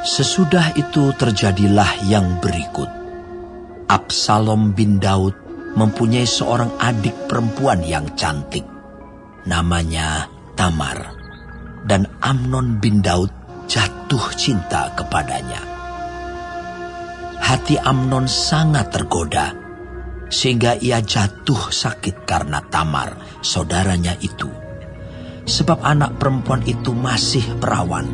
Sesudah itu terjadilah yang berikut. Absalom bin Daud mempunyai seorang adik perempuan yang cantik. Namanya Tamar. Dan Amnon bin Daud jatuh cinta kepadanya. Hati Amnon sangat tergoda, sehingga ia jatuh sakit karena Tamar, saudaranya itu. Sebab anak perempuan itu masih perawan,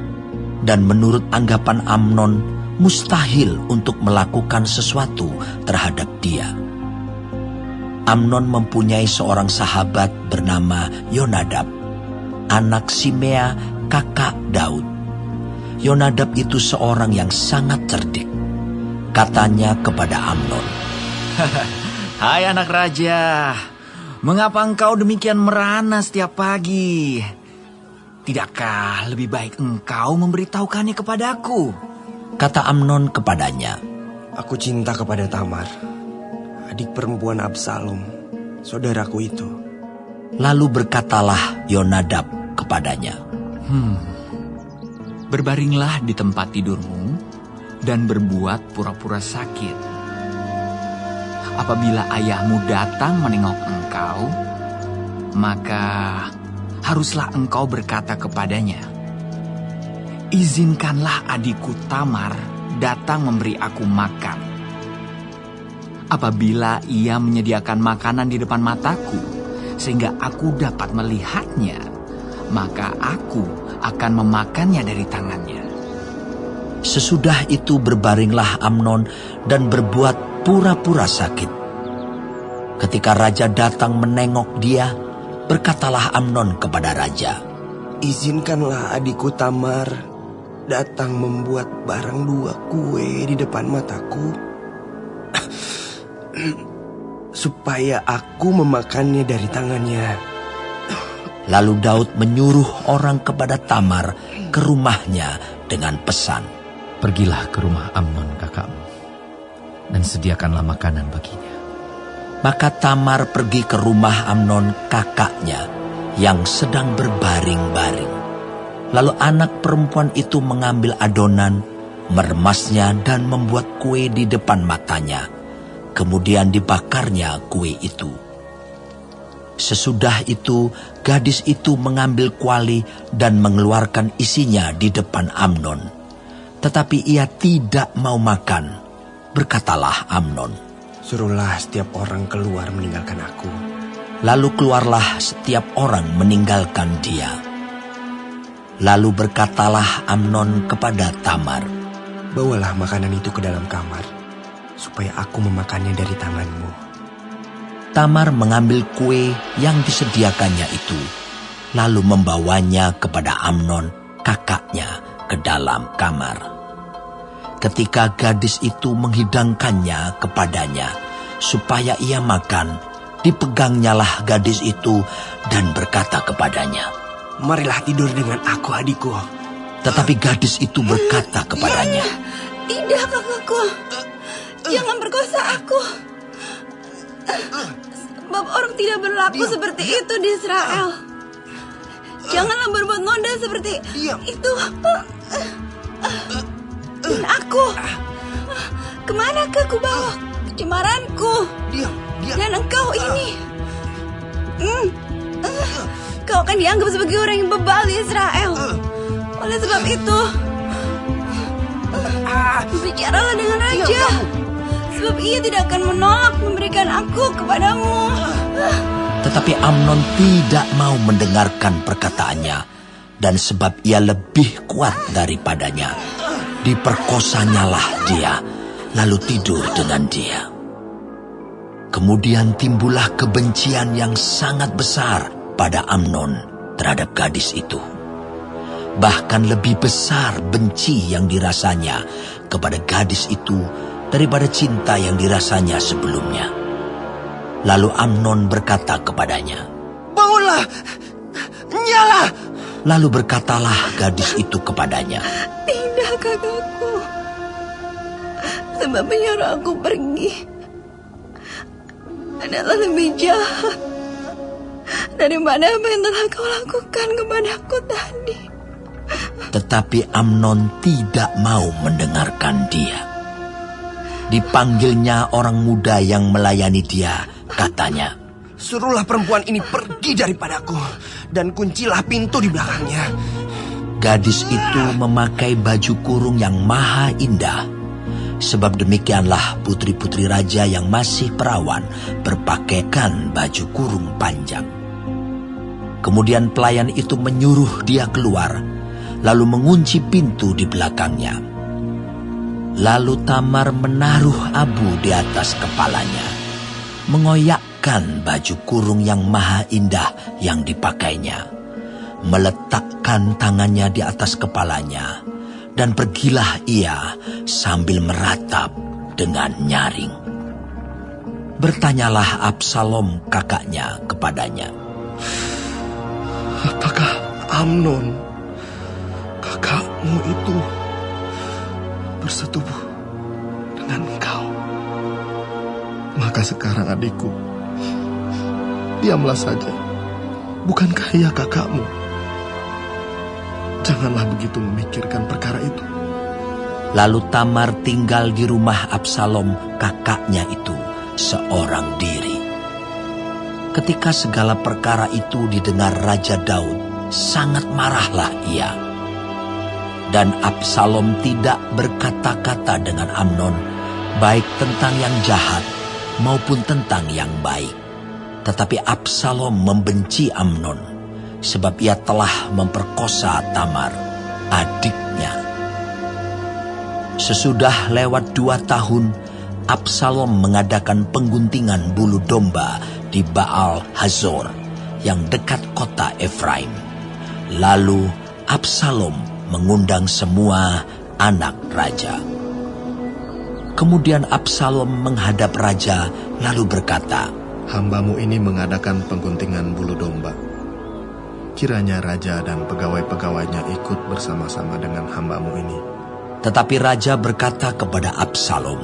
dan menurut anggapan Amnon, mustahil untuk melakukan sesuatu terhadap dia. Amnon mempunyai seorang sahabat bernama Yonadab, anak Simea, kakak Daud. Yonadab itu seorang yang sangat cerdik. Katanya kepada Amnon, "Hai anak raja, mengapa engkau demikian merana setiap pagi? Tidakkah lebih baik engkau memberitahukannya kepadaku?" Kata Amnon kepadanya, "Aku cinta kepada Tamar, adik perempuan Absalom, saudaraku itu." Lalu berkatalah Yonadab kepadanya, "Berbaringlah di tempat tidurmu dan berbuat pura-pura sakit. Apabila ayahmu datang menengok engkau, maka haruslah engkau berkata kepadanya, 'Izinkanlah adikku Tamar datang memberi aku makan.' Apabila ia menyediakan makanan di depan mataku, sehingga aku dapat melihatnya, maka aku akan memakannya dari tangannya." Sesudah itu berbaringlah Amnon dan berbuat pura-pura sakit. Ketika raja datang menengok dia, berkatalah Amnon kepada raja, "Izinkanlah adikku Tamar datang membuat barang 2 kue di depan mataku, supaya aku memakannya dari tangannya." Lalu Daud menyuruh orang kepada Tamar ke rumahnya dengan pesan, "Pergilah ke rumah Amnon kakakmu, dan sediakanlah makanan baginya." Maka Tamar pergi ke rumah Amnon kakaknya yang sedang berbaring-baring. Lalu anak perempuan itu mengambil adonan, meremasnya dan membuat kue di depan matanya. Kemudian dibakarnya kue itu. Sesudah itu, gadis itu mengambil kuali dan mengeluarkan isinya di depan Amnon. Tetapi ia tidak mau makan. Berkatalah Amnon, "Suruhlah setiap orang keluar meninggalkan aku." Lalu keluarlah setiap orang meninggalkan dia. Lalu berkatalah Amnon kepada Tamar, "Bawalah makanan itu ke dalam kamar, supaya aku memakannya dari tanganmu." Tamar mengambil kue yang disediakannya itu, lalu membawanya kepada Amnon, kakaknya, ke dalam kamar. Ketika gadis itu menghidangkannya kepadanya, supaya ia makan, dipegangnyalah gadis itu dan berkata kepadanya, "Marilah tidur dengan aku, adikku." Tetapi gadis itu berkata kepadanya, "Tidak, kakakku. Jangan perkosa aku. Sebab orang tidak berlaku seperti itu di Israel. Janganlah berbuat noda seperti itu. Dan aku, kemanakah ku bawa kecemaranku? Dan engkau ini, kau akan dianggap sebagai orang yang bebal di Israel. Oleh sebab itu, bicaralah dengan raja, sebab ia tidak akan menolak memberikan aku kepadamu." Tetapi Amnon tidak mau mendengarkan perkataannya, dan sebab ia lebih kuat daripadanya, diperkosanyalah dia, lalu tidur dengan dia. Kemudian timbullah kebencian yang sangat besar pada Amnon terhadap gadis itu. Bahkan lebih besar benci yang dirasanya kepada gadis itu daripada cinta yang dirasanya sebelumnya. Lalu Amnon berkata kepadanya, "Bangunlah, nyala." Lalu berkatalah gadis itu kepadanya, "Tidak, kakakku. Sebab menyuruh aku pergi adalah lebih jahat daripada apa yang telah kau lakukan kepadaku tadi. Tetapi Amnon tidak mau mendengarkan dia. Dipanggilnya orang muda yang melayani dia, katanya, "Suruhlah perempuan ini pergi daripadaku dan kuncilah pintu di belakangnya." Gadis itu memakai baju kurung yang maha indah. Sebab demikianlah putri-putri raja yang masih perawan berpakaikan baju kurung panjang. Kemudian pelayan itu menyuruh dia keluar, lalu mengunci pintu di belakangnya. Lalu Tamar menaruh abu di atas kepalanya, mengoyakkan baju kurung yang maha indah yang dipakainya, meletakkan tangannya di atas kepalanya, dan pergilah ia sambil meratap dengan nyaring. Bertanyalah Absalom kakaknya kepadanya, "Apakah Amnon, kakakmu itu, bersetubuh dengan engkau?" "Maka sekarang adikku, diamlah saja. Bukankah ia kakakmu? Janganlah begitu memikirkan perkara itu." Lalu Tamar tinggal di rumah Absalom kakaknya itu seorang diri. Ketika segala perkara itu didengar Raja Daud, sangat marahlah ia. Dan Absalom tidak berkata-kata dengan Amnon, baik tentang yang jahat maupun tentang yang baik. Tetapi Absalom membenci Amnon, sebab ia telah memperkosa Tamar, adiknya. Sesudah lewat 2 tahun, Absalom mengadakan pengguntingan bulu domba di Baal Hazor, yang dekat kota Efraim. Lalu Absalom mengundang semua anak raja. Kemudian Absalom menghadap raja, lalu berkata, "Hambamu ini mengadakan pengguntingan bulu domba. Kiranya raja dan pegawai-pegawainya ikut bersama-sama dengan hambamu ini." Tetapi raja berkata kepada Absalom,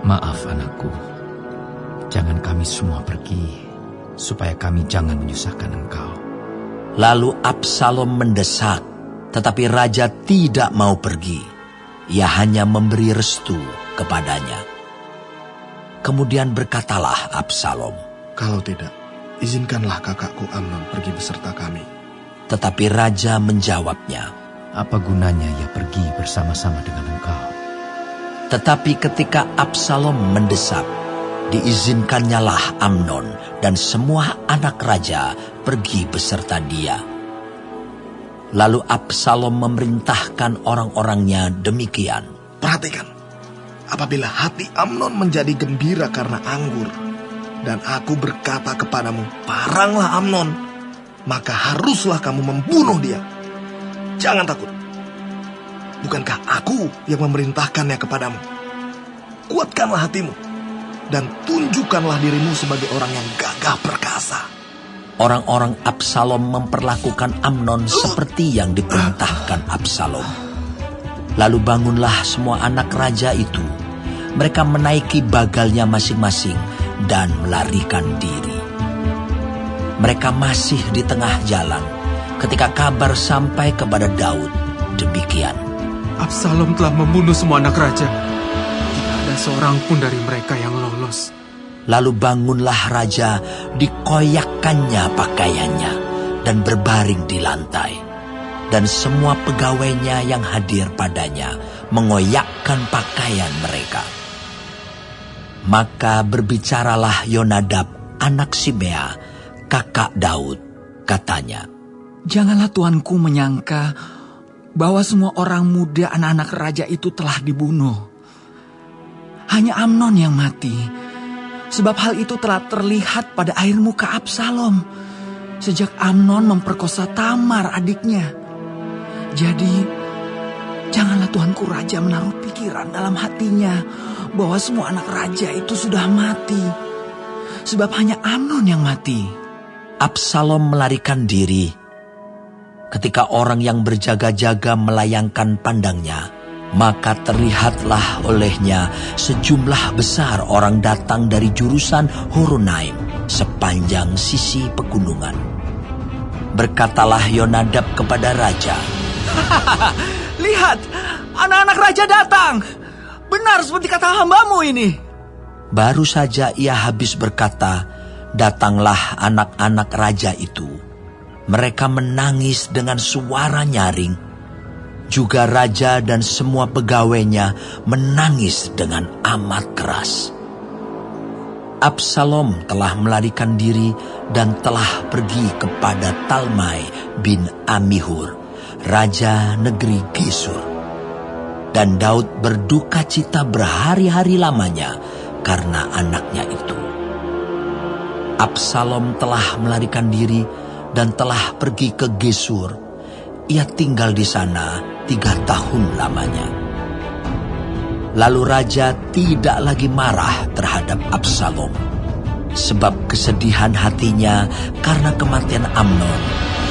"Maaf anakku, jangan kami semua pergi, supaya kami jangan menyusahkan engkau." Lalu Absalom mendesak, tetapi raja tidak mau pergi. Ia hanya memberi restu kepadanya. Kemudian berkatalah Absalom, "Kalau tidak, izinkanlah kakakku Amnon pergi beserta kami." Tetapi raja menjawabnya, "Apa gunanya ia pergi bersama-sama dengan engkau?" Tetapi ketika Absalom mendesak, diizinkannyalah Amnon dan semua anak raja pergi beserta dia. Lalu Absalom memerintahkan orang-orangnya demikian, "Perhatikan, apabila hati Amnon menjadi gembira karena anggur, dan aku berkata kepadamu, paranglah Amnon, maka haruslah kamu membunuh dia. Jangan takut. Bukankah aku yang memerintahkannya kepadamu? Kuatkanlah hatimu, dan tunjukkanlah dirimu sebagai orang yang gagah perkasa." Orang-orang Absalom memperlakukan Amnon seperti yang diperintahkan Absalom. Lalu bangunlah semua anak raja itu. Mereka menaiki bagalnya masing-masing dan melarikan diri. Mereka masih di tengah jalan ketika kabar sampai kepada Daud demikian, "Absalom telah membunuh semua anak raja. Tidak ada seorang pun dari mereka yang lolos." Lalu bangunlah raja, dikoyakkannya pakaiannya dan berbaring di lantai. Dan semua pegawainya yang hadir padanya mengoyakkan pakaian mereka. Maka berbicaralah Yonadab, anak Simea, kakak Daud, katanya, "Janganlah tuanku menyangka bahwa semua orang muda anak-anak raja itu telah dibunuh. Hanya Amnon yang mati. Sebab hal itu telah terlihat pada air muka Absalom sejak Amnon memperkosa Tamar adiknya. Jadi, janganlah tuanku raja menaruh pikiran dalam hatinya bahwa semua anak raja itu sudah mati. Sebab hanya Amnon yang mati." Absalom melarikan diri. Ketika orang yang berjaga-jaga melayangkan pandangnya, maka terlihatlah olehnya sejumlah besar orang datang dari jurusan Horonaim sepanjang sisi pegunungan. Berkatalah Yonadab kepada raja, Lihat, anak-anak raja datang. Benar seperti kata hambamu ini. Baru saja ia habis berkata, datanglah anak-anak raja itu. Mereka menangis dengan suara nyaring. Juga raja dan semua pegawainya menangis dengan amat keras. Absalom telah melarikan diri dan telah pergi kepada Talmai bin Amihur, raja negeri Gesur. Dan Daud berduka cita berhari-hari lamanya karena anaknya itu. Absalom telah melarikan diri dan telah pergi ke Gesur. Ia tinggal di sana 3 tahun lamanya. Lalu raja tidak lagi marah terhadap Absalom, sebab kesedihan hatinya karena kematian Amnon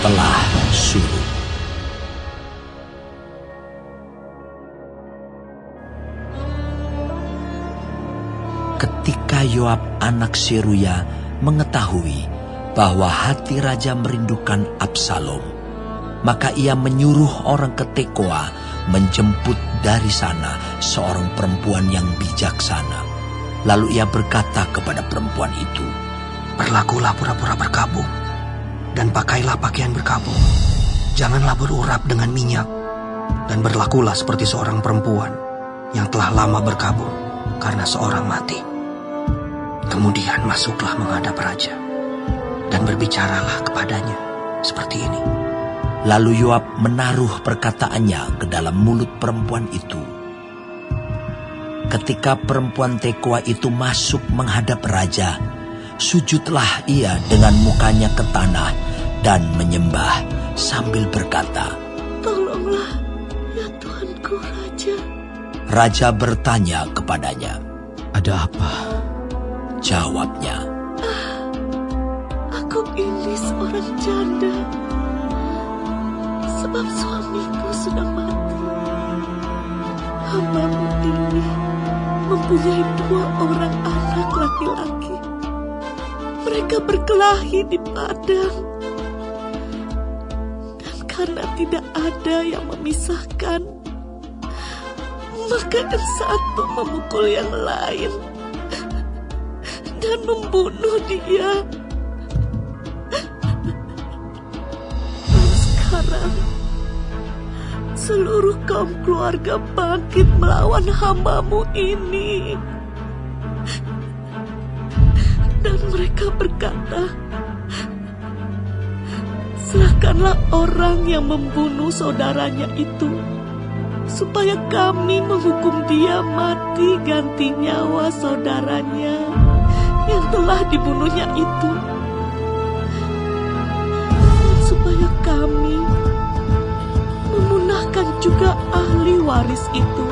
telah surut. Ketika Yoab anak Seruya mengetahui bahwa hati raja merindukan Absalom, maka ia menyuruh orang ke Tekoa menjemput dari sana seorang perempuan yang bijaksana. Lalu ia berkata kepada perempuan itu, "Berlakulah pura-pura berkabung, dan pakailah pakaian berkabung. Janganlah berurap dengan minyak, dan berlakulah seperti seorang perempuan yang telah lama berkabung karena seorang mati. Kemudian masuklah menghadap raja, dan berbicaralah kepadanya seperti ini." Lalu Yoab menaruh perkataannya ke dalam mulut perempuan itu. Ketika perempuan Tekoa itu masuk menghadap raja, sujudlah ia dengan mukanya ke tanah dan menyembah sambil berkata, "Tolonglah, ya Tuanku Raja." Raja bertanya kepadanya, "Ada apa?" Jawabnya, "Aku ini seorang janda, sebab suamiku sudah mati. Hambamu ini mempunyai 2 orang anak laki-laki. Mereka berkelahi di padang. Dan karena tidak ada yang memisahkan, maka yang satu memukul yang lain dan membunuh dia. Dan sekarang seluruh kaum keluarga bangkit melawan hambamu ini. Dan mereka berkata, serahkanlah orang yang membunuh saudaranya itu, supaya kami menghukum dia mati ganti nyawa saudaranya yang telah dibunuhnya itu, dan supaya kami memunahkan juga ahli waris itu.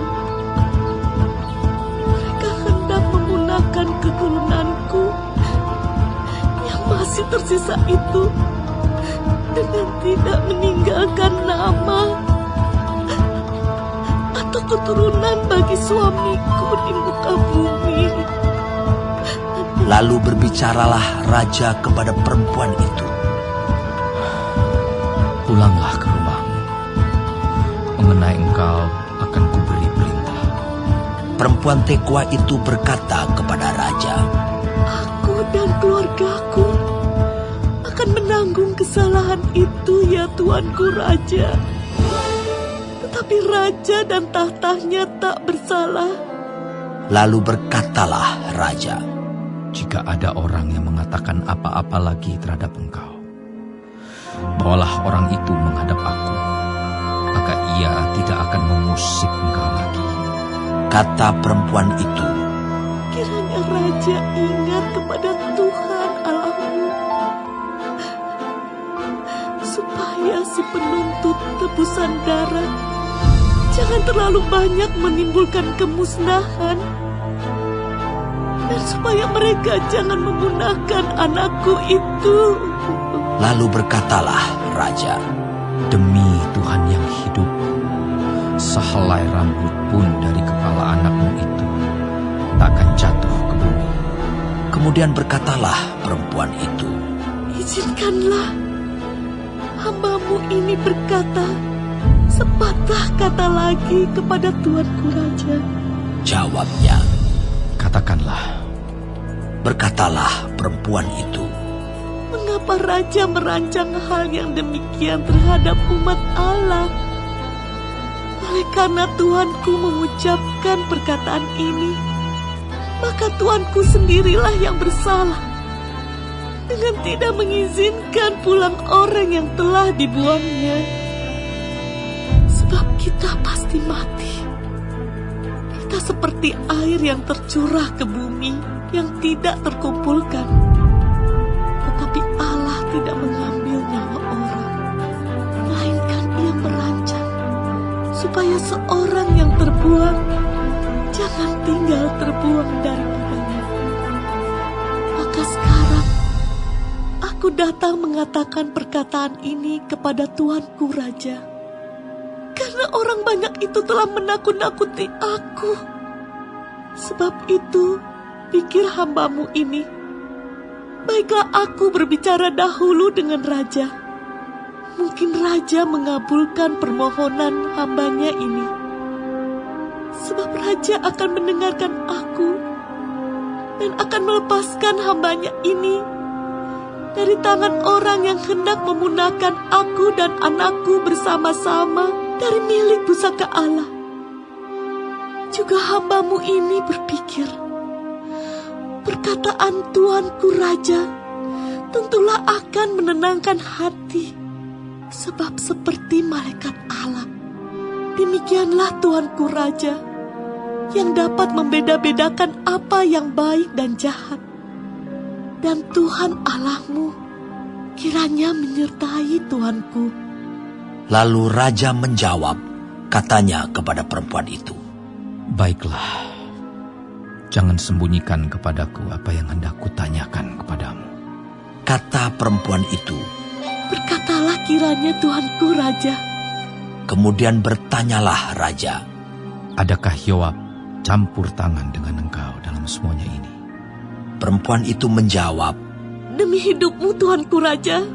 Mereka hendak memunahkan keturunanku yang masih tersisa itu dengan tidak meninggalkan nama atau keturunan bagi suamiku di muka bumi." Lalu berbicaralah raja kepada perempuan itu, "Pulanglah ke rumahmu. Mengenai engkau akan kuberi perintah." Perempuan Tekoa itu berkata kepada raja, "Aku dan keluargaku akan menanggung kesalahan itu, ya Tuanku Raja. Tetapi raja dan tahtanya tak bersalah." Lalu berkatalah raja, "Jika ada orang yang mengatakan apa-apa lagi terhadap engkau, bawalah orang itu menghadap aku, maka ia tidak akan mengusik engkau lagi." Kata perempuan itu, Kiranya raja ingat kepada Tuhan Allahmu, supaya si penuntut tebusan darah jangan terlalu banyak menimbulkan kemusnahan, dan supaya mereka jangan memunahkan anakku itu." lalu berkatalah raja, Demi Tuhan yang hidup, sehelai rambut pun dari kepala anakmu itu takkan jatuh ke bumi. Kemudian berkatalah perempuan itu, "Izinkanlah hambamu ini berkata Sepatah kata lagi kepada tuanku raja. Jawabnya, Katakanlah. berkatalah perempuan itu, Mengapa raja merancang hal yang demikian terhadap umat Allah? Oleh karena tuanku mengucapkan perkataan ini, maka tuanku sendirilah yang bersalah dengan tidak mengizinkan pulang orang yang telah dibuangnya. Sebab kita pasti mati. Kita seperti air yang tercurah ke bumi yang tidak terkumpulkan. Tetapi Allah tidak mengambil nyawa orang, melainkan Ia merancang supaya seorang yang terbuang jangan tinggal terbuang daripadanya. Maka sekarang aku datang mengatakan perkataan ini kepada tuanku raja, karena orang banyak itu telah menakut-nakuti aku. Sebab itu, pikir hambamu ini, baiklah aku berbicara dahulu dengan raja. Mungkin raja mengabulkan permohonan hambanya ini. Sebab raja akan mendengarkan aku dan akan melepaskan hambanya ini dari tangan orang yang hendak memunahkan aku dan anakku bersama-sama dari milik pusaka Allah. Juga hambamu ini berpikir, perkataan tuanku raja tentulah akan menenangkan hati. Sebab seperti malaikat Allah, demikianlah tuanku raja yang dapat membeda-bedakan apa yang baik dan jahat. Dan Tuhan Allahmu kiranya menyertai tuanku. Lalu raja menjawab, katanya kepada perempuan itu, Baiklah, jangan sembunyikan kepadaku apa yang hendak kutanyakan kepadamu. Kata perempuan itu, Berkatalah kiranya tuanku raja. kemudian bertanyalah raja, Adakah Yoab campur tangan dengan engkau dalam semuanya ini? Perempuan itu menjawab, Demi hidupmu tuanku raja,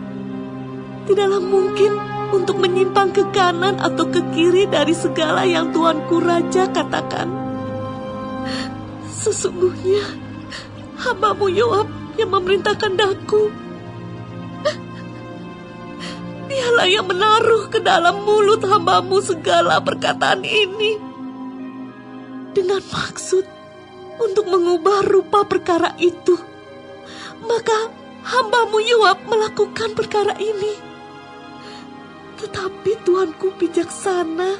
tidaklah mungkin untuk menyimpang ke kanan atau ke kiri dari segala yang tuanku raja katakan. Sesungguhnya hambamu Yoab yang memerintahkan daku. Dialah yang menaruh ke dalam mulut hambamu segala perkataan ini dengan maksud untuk mengubah rupa perkara itu. Maka hambamu Yoab melakukan perkara ini. Tetapi tuanku bijaksana,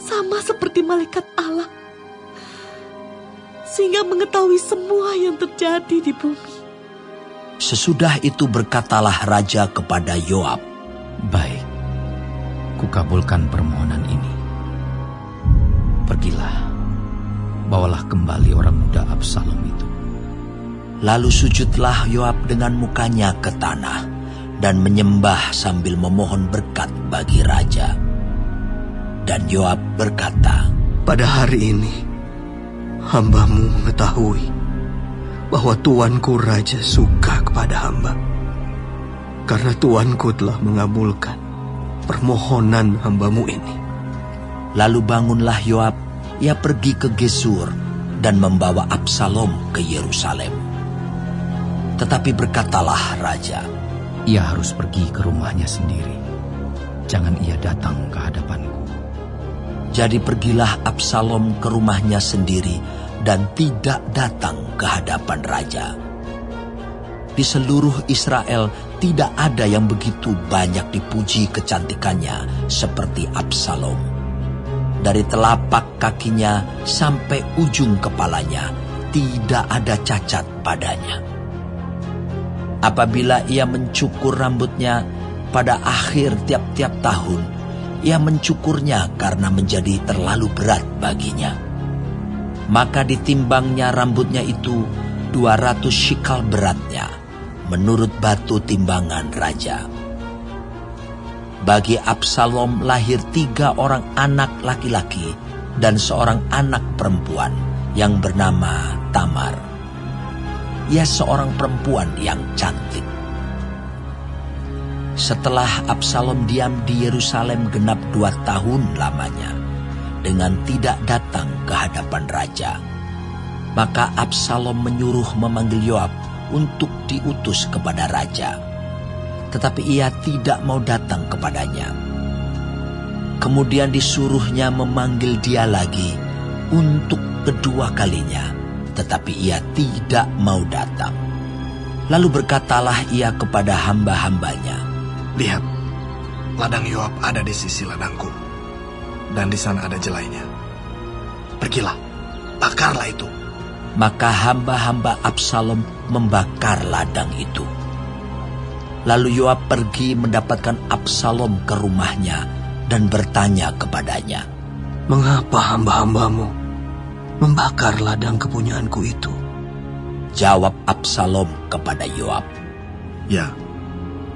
sama seperti malaikat Allah, sehingga mengetahui semua yang terjadi di bumi. Sesudah itu berkatalah raja kepada Yoab, Baik, kukabulkan permohonan ini. Pergilah, bawalah kembali orang muda Absalom itu. Lalu sujudlah Yoab dengan mukanya ke tanah dan menyembah sambil memohon berkat bagi raja. Dan Yoab berkata, Pada hari ini, hambamu mengetahui bahwa tuanku raja suka kepada hamba. Karena tuanku telah mengabulkan permohonan hambamu ini. Lalu bangunlah Yoab, ia pergi ke Gesur dan membawa Absalom ke Yerusalem. Tetapi berkatalah raja, Ia harus pergi ke rumahnya sendiri. Jangan ia datang ke hadapanku. Jadi pergilah Absalom ke rumahnya sendiri dan tidak datang ke hadapan raja. Di seluruh Israel tidak ada yang begitu banyak dipuji kecantikannya seperti Absalom. Dari telapak kakinya sampai ujung kepalanya tidak ada cacat padanya. Apabila ia mencukur rambutnya pada akhir tiap-tiap tahun, ia mencukurnya karena menjadi terlalu berat baginya. Maka ditimbangnya rambutnya itu 200 shikal beratnya, menurut batu timbangan raja. Bagi Absalom lahir 3 orang anak laki-laki dan seorang anak perempuan yang bernama Tamar. Ia seorang perempuan yang cantik. Setelah Absalom diam di Yerusalem genap 2 tahun lamanya, dengan tidak datang ke hadapan raja, maka Absalom menyuruh memanggil Yoab untuk diutus kepada raja. Tetapi ia tidak mau datang kepadanya. Kemudian disuruhnya memanggil dia lagi untuk kedua kalinya, tetapi ia tidak mau datang. Lalu berkatalah ia kepada hamba-hambanya, "Lihat, ladang Yoab ada di sisi ladangku, dan di sana ada jelainya. Pergilah, bakarlah itu." Maka hamba-hamba Absalom membakar ladang itu. Lalu Yoab pergi mendapatkan Absalom ke rumahnya dan bertanya kepadanya, "Mengapa hamba-hambamu membakar ladang kepunyaanku itu?" Jawab Absalom kepada Yoab, "Ya,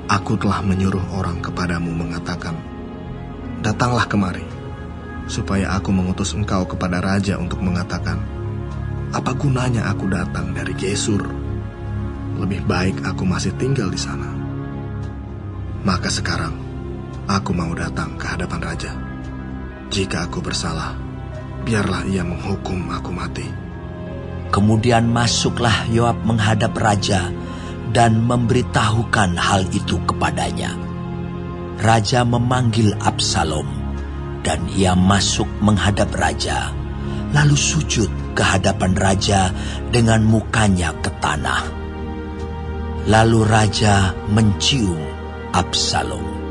aku telah menyuruh orang kepadamu mengatakan, 'Datanglah kemari,' supaya aku mengutus engkau kepada raja untuk mengatakan, 'Apa gunanya aku datang dari Gesur? Lebih baik aku masih tinggal di sana.' Maka sekarang aku mau datang ke hadapan raja. Jika aku bersalah, biarlah ia menghukum aku mati." Kemudian masuklah Yoab menghadap raja dan memberitahukan hal itu kepadanya. Raja memanggil Absalom, dan ia masuk menghadap raja, lalu sujud ke hadapan raja dengan mukanya ke tanah. Lalu raja mencium Absalom.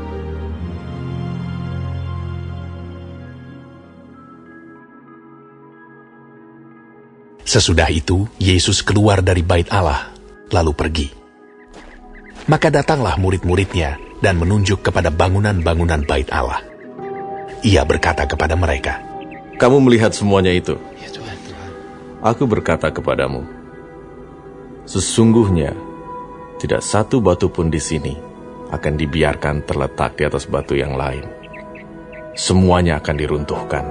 Sesudah itu, Yesus keluar dari bait Allah, lalu pergi. Maka datanglah murid-muridnya dan menunjuk kepada bangunan-bangunan bait Allah. Ia berkata kepada mereka, "Kamu melihat semuanya itu? Aku berkata kepadamu, sesungguhnya tidak satu batu pun di sini akan dibiarkan terletak di atas batu yang lain. Semuanya akan diruntuhkan."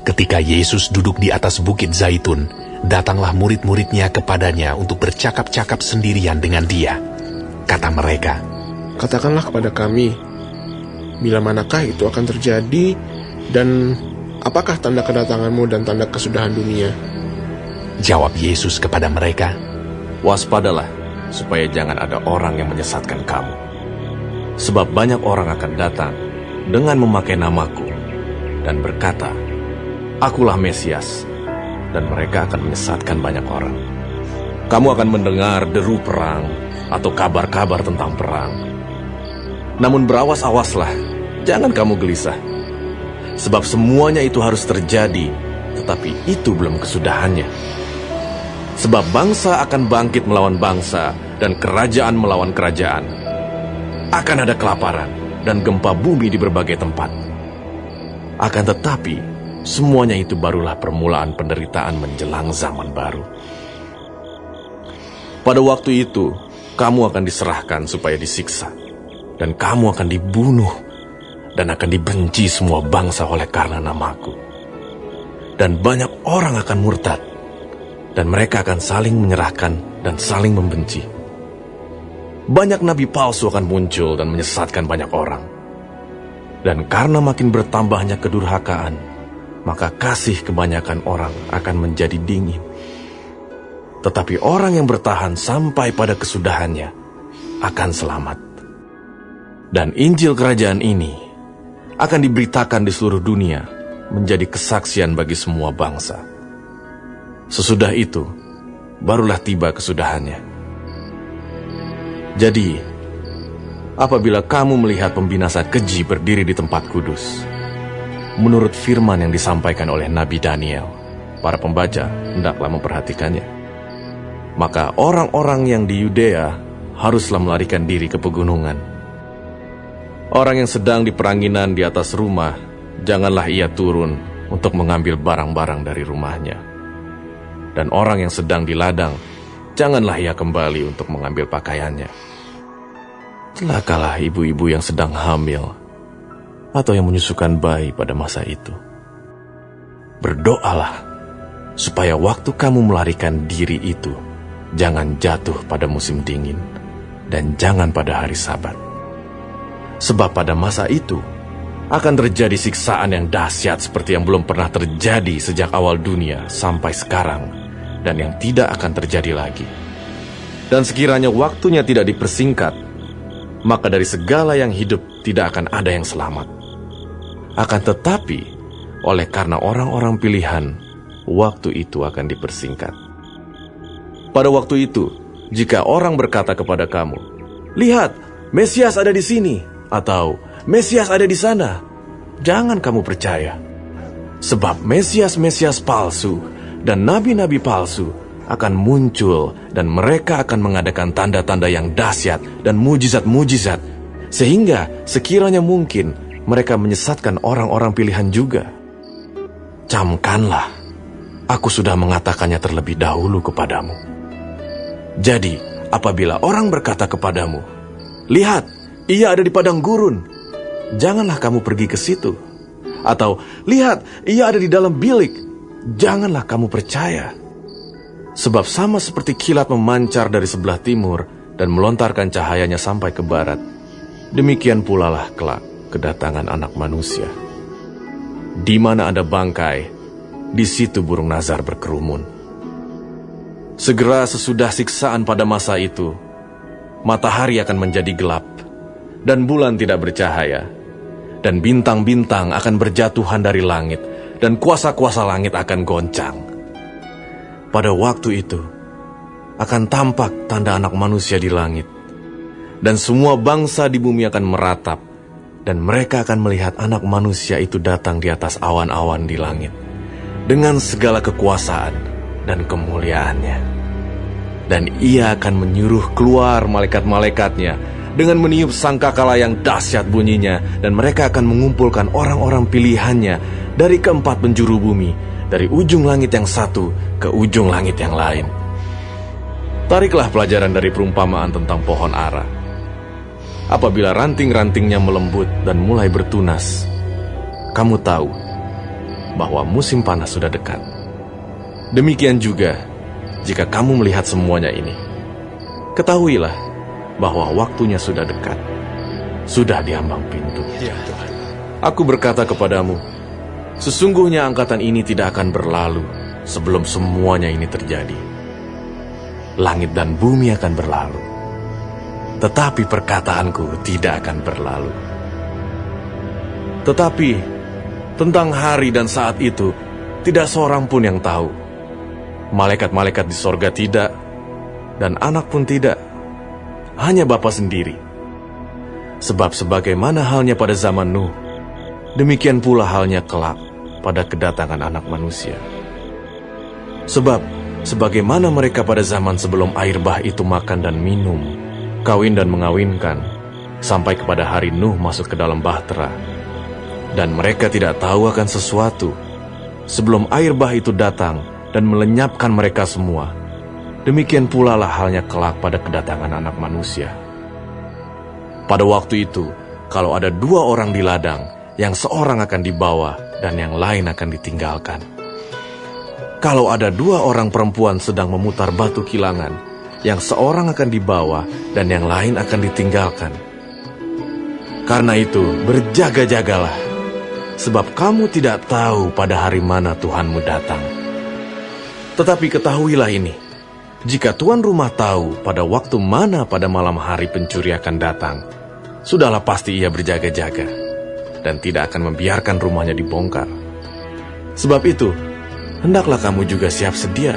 Ketika Yesus duduk di atas bukit Zaitun, datanglah murid-muridnya kepadanya untuk bercakap-cakap sendirian dengan dia. Kata mereka, "Katakanlah kepada kami, bila manakah itu akan terjadi, dan apakah tanda kedatanganmu dan tanda kesudahan dunia?" Jawab Yesus kepada mereka, "Waspadalah, supaya jangan ada orang yang menyesatkan kamu. Sebab banyak orang akan datang dengan memakai namaku dan berkata, 'Akulah Mesias,' dan mereka akan menyesatkan banyak orang. Kamu akan mendengar deru perang atau kabar-kabar tentang perang. Namun berawas-awaslah, jangan kamu gelisah. Sebab semuanya itu harus terjadi, tetapi itu belum kesudahannya. Sebab bangsa akan bangkit melawan bangsa, dan kerajaan melawan kerajaan. Akan ada kelaparan dan gempa bumi di berbagai tempat. Akan tetapi, semuanya itu barulah permulaan penderitaan menjelang zaman baru. Pada waktu itu, kamu akan diserahkan supaya disiksa, dan kamu akan dibunuh, dan akan dibenci semua bangsa oleh karena namaku. Dan banyak orang akan murtad, dan mereka akan saling menyerahkan dan saling membenci. Banyak nabi palsu akan muncul dan menyesatkan banyak orang. Dan karena makin bertambahnya kedurhakaan, maka kasih kebanyakan orang akan menjadi dingin. Tetapi orang yang bertahan sampai pada kesudahannya akan selamat. Dan Injil Kerajaan ini akan diberitakan di seluruh dunia menjadi kesaksian bagi semua bangsa. Sesudah itu, barulah tiba kesudahannya. Jadi, apabila kamu melihat pembinasa keji berdiri di tempat kudus, menurut firman yang disampaikan oleh Nabi Daniel, para pembaca hendaklah memperhatikannya. Maka orang-orang yang di Yudea haruslah melarikan diri ke pegunungan. Orang yang sedang di peranginan di atas rumah, janganlah ia turun untuk mengambil barang-barang dari rumahnya. Dan orang yang sedang di ladang, janganlah ia kembali untuk mengambil pakaiannya. Celakalah ibu-ibu yang sedang hamil, atau yang menyusukan bayi pada masa itu. Berdoalah, supaya waktu kamu melarikan diri itu, jangan jatuh pada musim dingin, dan jangan pada hari Sabat. Sebab pada masa itu akan terjadi siksaan yang dahsyat seperti yang belum pernah terjadi sejak awal dunia sampai sekarang, dan yang tidak akan terjadi lagi. Dan sekiranya waktunya tidak dipersingkat, maka dari segala yang hidup tidak akan ada yang selamat. Akan tetapi, oleh karena orang-orang pilihan, waktu itu akan dipersingkat. Pada waktu itu, jika orang berkata kepada kamu, "Lihat, Mesias ada di sini," atau "Mesias ada di sana," jangan kamu percaya. Sebab Mesias-Mesias palsu dan nabi-nabi palsu akan muncul, dan mereka akan mengadakan tanda-tanda yang dahsyat dan mujizat-mujizat, sehingga sekiranya mungkin mereka menyesatkan orang-orang pilihan juga. Camkanlah, aku sudah mengatakannya terlebih dahulu kepadamu. Jadi, apabila orang berkata kepadamu, "Lihat, ia ada di padang gurun," janganlah kamu pergi ke situ. Atau, "Lihat, ia ada di dalam bilik," janganlah kamu percaya. Sebab sama seperti kilat memancar dari sebelah timur dan melontarkan cahayanya sampai ke barat, demikian pula lah kelak kedatangan Anak Manusia. Di mana ada bangkai, di situ burung nazar berkerumun. Segera sesudah siksaan pada masa itu, matahari akan menjadi gelap, dan bulan tidak bercahaya, dan bintang-bintang akan berjatuhan dari langit, dan kuasa-kuasa langit akan goncang. Pada waktu itu, akan tampak tanda Anak Manusia di langit, dan semua bangsa di bumi akan meratap, dan mereka akan melihat Anak Manusia itu datang di atas awan-awan di langit, dengan segala kekuasaan dan kemuliaannya. Dan ia akan menyuruh keluar malaikat-malaikatnya dengan meniup sangkakala yang dahsyat bunyinya, dan mereka akan mengumpulkan orang-orang pilihannya dari keempat penjuru bumi, dari ujung langit yang satu ke ujung langit yang lain. Tariklah pelajaran dari perumpamaan tentang pohon ara. Apabila ranting-rantingnya melembut dan mulai bertunas, kamu tahu bahwa musim panas sudah dekat. Demikian juga, jika kamu melihat semuanya ini, ketahuilah bahwa waktunya sudah dekat, sudah di ambang pintu. Aku berkata kepadamu, sesungguhnya angkatan ini tidak akan berlalu sebelum semuanya ini terjadi. Langit dan bumi akan berlalu, tetapi perkataanku tidak akan berlalu. Tetapi tentang hari dan saat itu, tidak seorang pun yang tahu. Malaikat-malaikat di sorga tidak, dan anak pun tidak, hanya Bapa sendiri. Sebab sebagaimana halnya pada zaman Nuh, demikian pula halnya kelak pada kedatangan Anak Manusia. Sebab sebagaimana mereka pada zaman sebelum air bah itu makan dan minum, kawin dan mengawinkan, sampai kepada hari Nuh masuk ke dalam bahtera, dan mereka tidak tahu akan sesuatu sebelum air bah itu datang dan melenyapkan mereka semua, demikian pula lah halnya kelak pada kedatangan Anak Manusia. Pada waktu itu, kalau ada 2 orang di ladang, yang seorang akan dibawa dan yang lain akan ditinggalkan. Kalau ada 2 orang perempuan sedang memutar batu kilangan, yang seorang akan dibawa dan yang lain akan ditinggalkan. Karena itu, berjaga-jagalah, sebab kamu tidak tahu pada hari mana Tuhanmu datang. Tetapi ketahuilah ini, jika tuan rumah tahu pada waktu mana pada malam hari pencuri akan datang, sudahlah pasti ia berjaga-jaga dan tidak akan membiarkan rumahnya dibongkar. Sebab itu, hendaklah kamu juga siap sedia,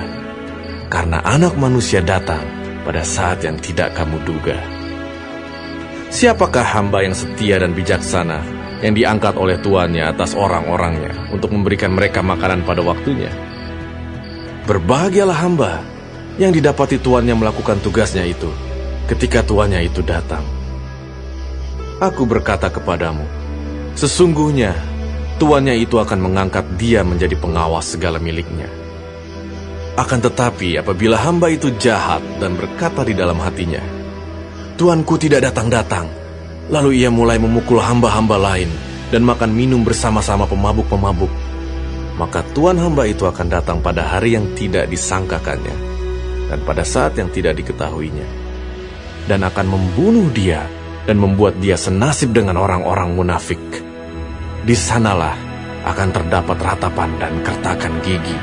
karena Anak Manusia datang pada saat yang tidak kamu duga. Siapakah hamba yang setia dan bijaksana yang diangkat oleh tuannya atas orang-orangnya untuk memberikan mereka makanan pada waktunya? Berbahagialah hamba yang didapati tuannya melakukan tugasnya itu ketika tuannya itu datang. Aku berkata kepadamu, sesungguhnya tuannya itu akan mengangkat dia menjadi pengawas segala miliknya. Akan tetapi apabila hamba itu jahat dan berkata di dalam hatinya, Tuanku tidak datang-datang, lalu ia mulai memukul hamba-hamba lain dan makan minum bersama-sama pemabuk-pemabuk, maka tuan hamba itu akan datang pada hari yang tidak disangkakannya dan pada saat yang tidak diketahuinya, dan akan membunuh dia dan membuat dia senasib dengan orang-orang munafik. Di sanalah akan terdapat ratapan dan kertakan gigi.